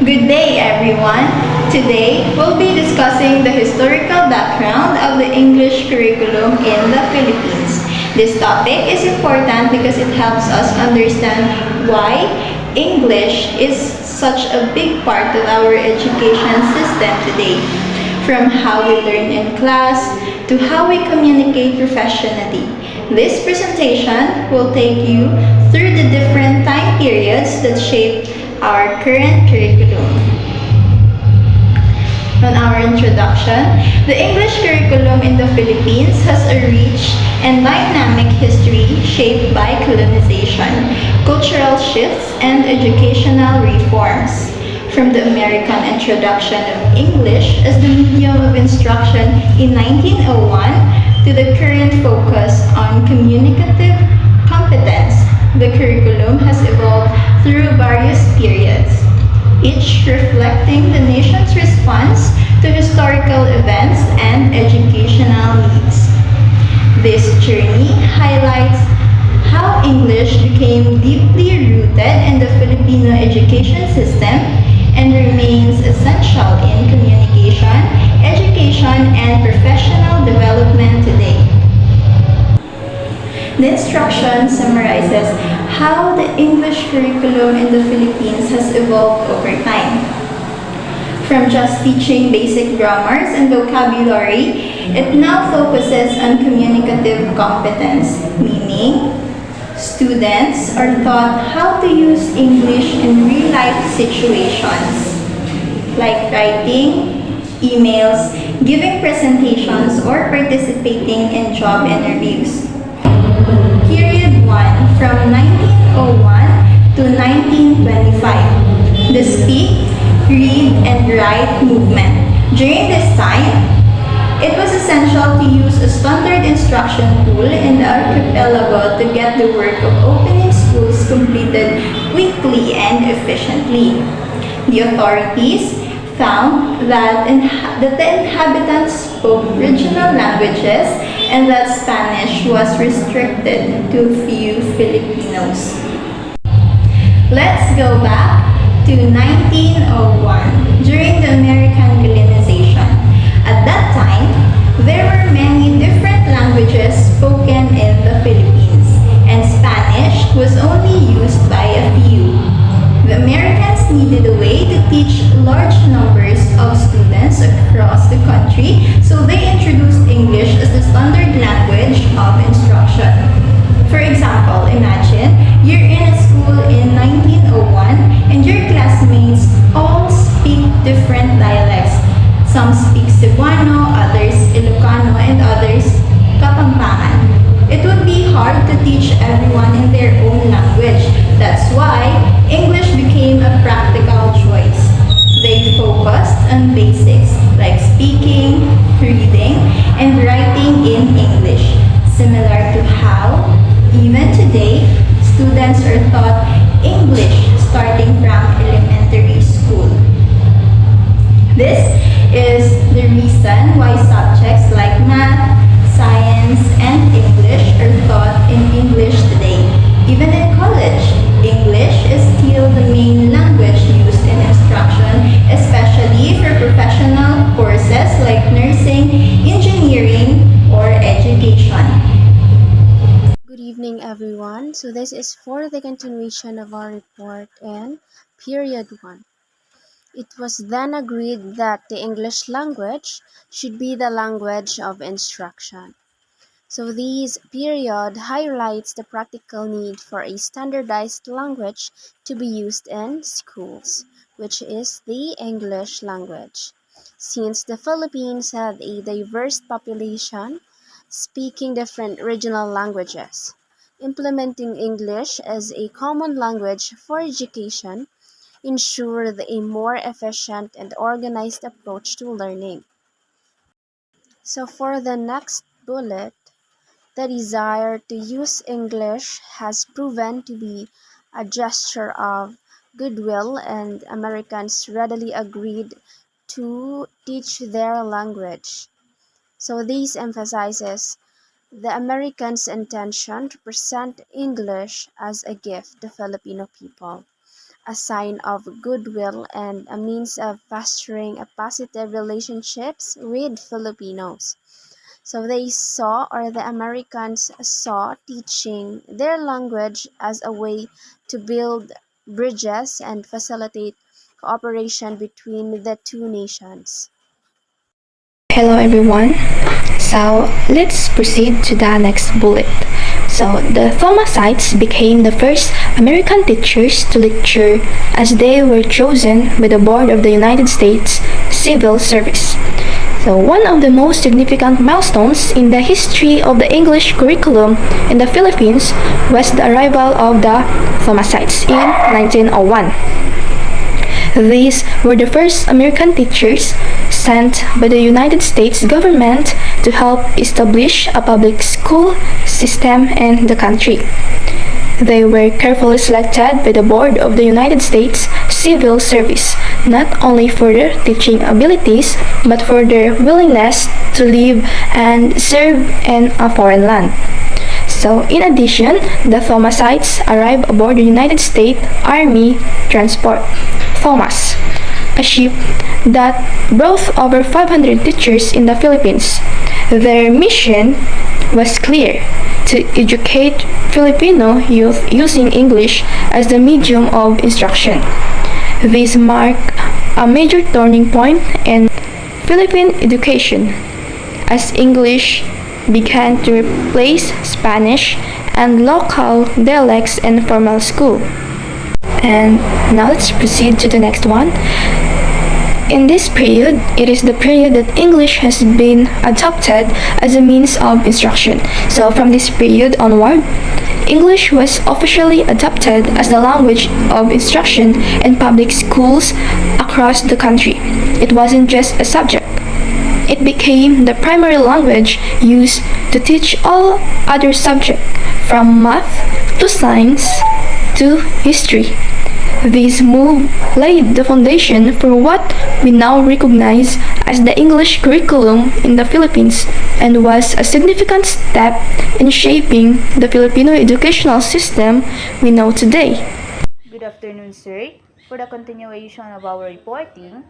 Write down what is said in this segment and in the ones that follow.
Good day, everyone. Today, we'll be discussing the historical background of the English curriculum in the Philippines. This topic is important because it helps us understand why English is such a big part of our education system today. From how we learn in class to how we communicate professionally. This presentation will take you through the different time periods that shape our current curriculum. On our introduction, the English curriculum in the Philippines has a rich and dynamic history shaped by colonization, cultural shifts, and educational reforms. From the American introduction of English as the medium of instruction in 1901 to the current focus on communicative competence, the curriculum has evolved through various periods, each reflecting the nation's response to historical events and educational needs. This journey highlights how English became deeply rooted in the Filipino education system and remains essential in communication, education, and professional development today. The instruction summarizes how the English curriculum in the Philippines has evolved over time. From just teaching basic grammars and vocabulary, it now focuses on communicative competence, meaning students are taught how to use English in real-life situations, like writing, emails, giving presentations, or participating in job interviews. Period 1 from 1901 to 1925, the Speak, Read, and Write movement. During this time, it was essential to use a standard instruction tool in the archipelago to get the work of opening schools completed quickly and efficiently. The authorities found that the inhabitants spoke regional languages and that Spanish was restricted to few Filipinos. Let's go back to 1901 during the American colonization. At that time, there were many different languages spoken in the Philippines, and Spanish was only used by a few. The Americans needed a way to teach large numbers of students across the country, so they introduced English as the standard language of instruction. For example, imagine you're in a school in 1901 and your classmates all speak different dialects. Some speak Cebuano, others Ilocano, and others Kapampangan. It would be hard to teach everyone in their own language. That's why English became a practical choice. They focused on basics like speaking, reading, and writing in English, similar to how, even today, students are taught English starting from elementary school. This is the reason why subjects like math, science, and English are taught in English today. Even in college, English is still the main language used in instruction, especially for professional courses like nursing, engineering, or education. Good evening, everyone. So this is for the continuation of our report in Period 1. It was then agreed that the English language should be the language of instruction. So this period highlights the practical need for a standardized language to be used in schools, which is the English language. Since the Philippines had a diverse population speaking different regional languages, implementing English as a common language for education ensured a more efficient and organized approach to learning. So for the next bullet, the desire to use English has proven to be a gesture of goodwill, and Americans readily agreed to teach their language. So this emphasizes the Americans' intention to present English as a gift to Filipino people. a sign of goodwill and a means of fostering a positive relationships with Filipinos. So they saw, or the Americans saw, teaching their language as a way to build bridges and facilitate cooperation between the two nations. Hello everyone. So let's proceed to the next bullet. So the Thomasites became the first American teachers to lecture as they were chosen by the Board of the United States Civil Service. So one of the most significant milestones in the history of the English curriculum in the Philippines was the arrival of the Thomasites in 1901. These were the first American teachers sent by the United States government to help establish a public school system in the country. They were carefully selected by the Board of the United States Civil Service, not only for their teaching abilities, but for their willingness to live and serve in a foreign land. So, in addition, the Thomasites arrived aboard the United States Army transport Thomas, a ship that brought over 500 teachers in the Philippines. Their mission was clear: to educate Filipino youth using English as the medium of instruction. This marked a major turning point in Philippine education as English began to replace Spanish and local dialects in formal school. And now let's proceed to the next one. In this period, it is the period that English has been adopted as a means of instruction. So from this period onward, English was officially adopted as the language of instruction in public schools across the country. It wasn't just a subject. It became the primary language used to teach all other subjects, from math to science to history. This move laid the foundation for what we now recognize as the English curriculum in the Philippines and was a significant step in shaping the Filipino educational system we know today. Good afternoon, sir. For the continuation of our reporting,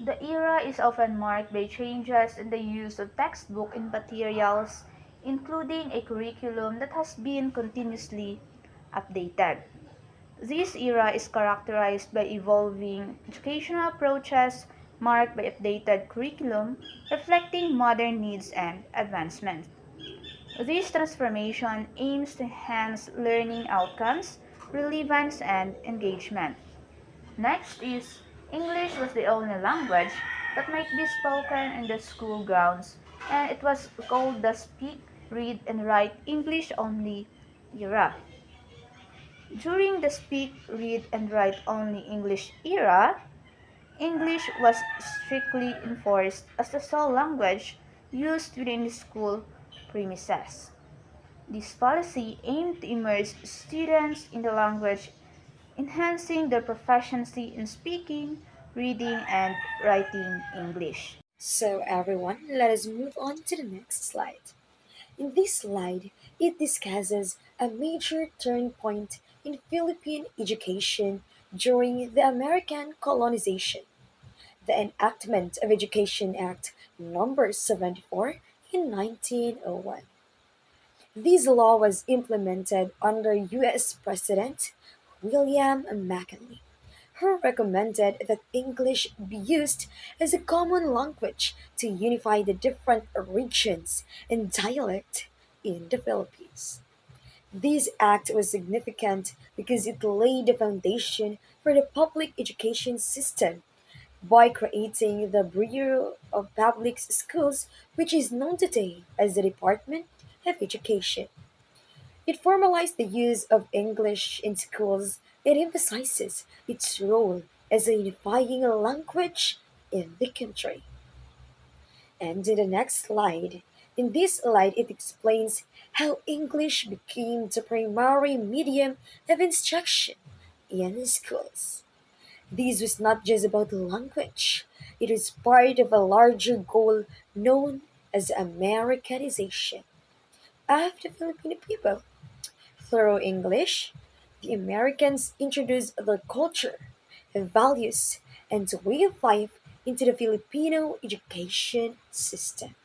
the era is often marked by changes in the use of textbook and materials, including a curriculum that has been continuously updated. This era is characterized by evolving educational approaches marked by updated curriculum reflecting modern needs and advancements. This transformation aims to enhance learning outcomes, relevance, and engagement. Next is English was the only language that might be spoken in the school grounds, and it was called the Speak, Read, and Write English Only era. During the Speak, Read, and Write Only English era, English was strictly enforced as the sole language used within the school premises. This policy aimed to immerse students in the language, enhancing their proficiency in speaking, reading, and writing English. So, everyone, let us move on to the next slide. In this slide, it discusses a major turning point in Philippine education during the American colonization, the enactment of Education Act number 74 in 1901. This law was implemented under US President William McKinley, who recommended that English be used as a common language to unify the different regions and dialect in the Philippines. This act was significant because it laid the foundation for the public education system by creating the Bureau of Public Schools, which is known today as the Department of Education. It formalized the use of English in schools and emphasizes its role as a unifying language in the country. And in the next slide, in this slide, it explains how English became the primary medium of instruction in schools. This was not just about the language, it was part of a larger goal known as Americanization of the Filipino people. Through English, The Americans introduced their culture, values, and way of life into the Filipino education system.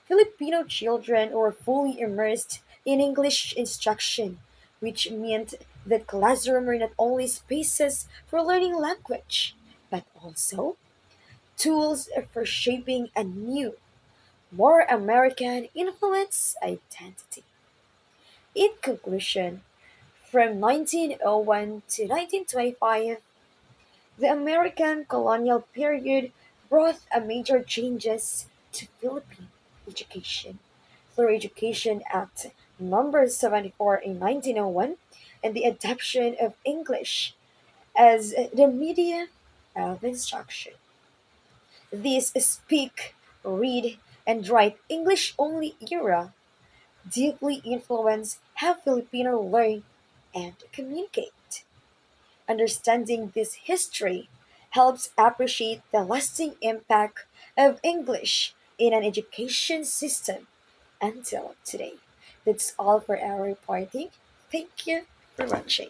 Filipino children were fully immersed in English instruction, which meant that classrooms were not only spaces for learning language, but also tools for shaping a new, more American influence identity. In conclusion, from 1901 to 1925, the American colonial period brought a major changes to Philippine education through Education Act number 74 in 1901 and the adoption of English as the medium of instruction. This speak, read, and write English only era deeply influenced how Filipino learn and communicate. Understanding this history helps appreciate the lasting impact of English in an education system until today. That's all for our reporting. Thank you for watching.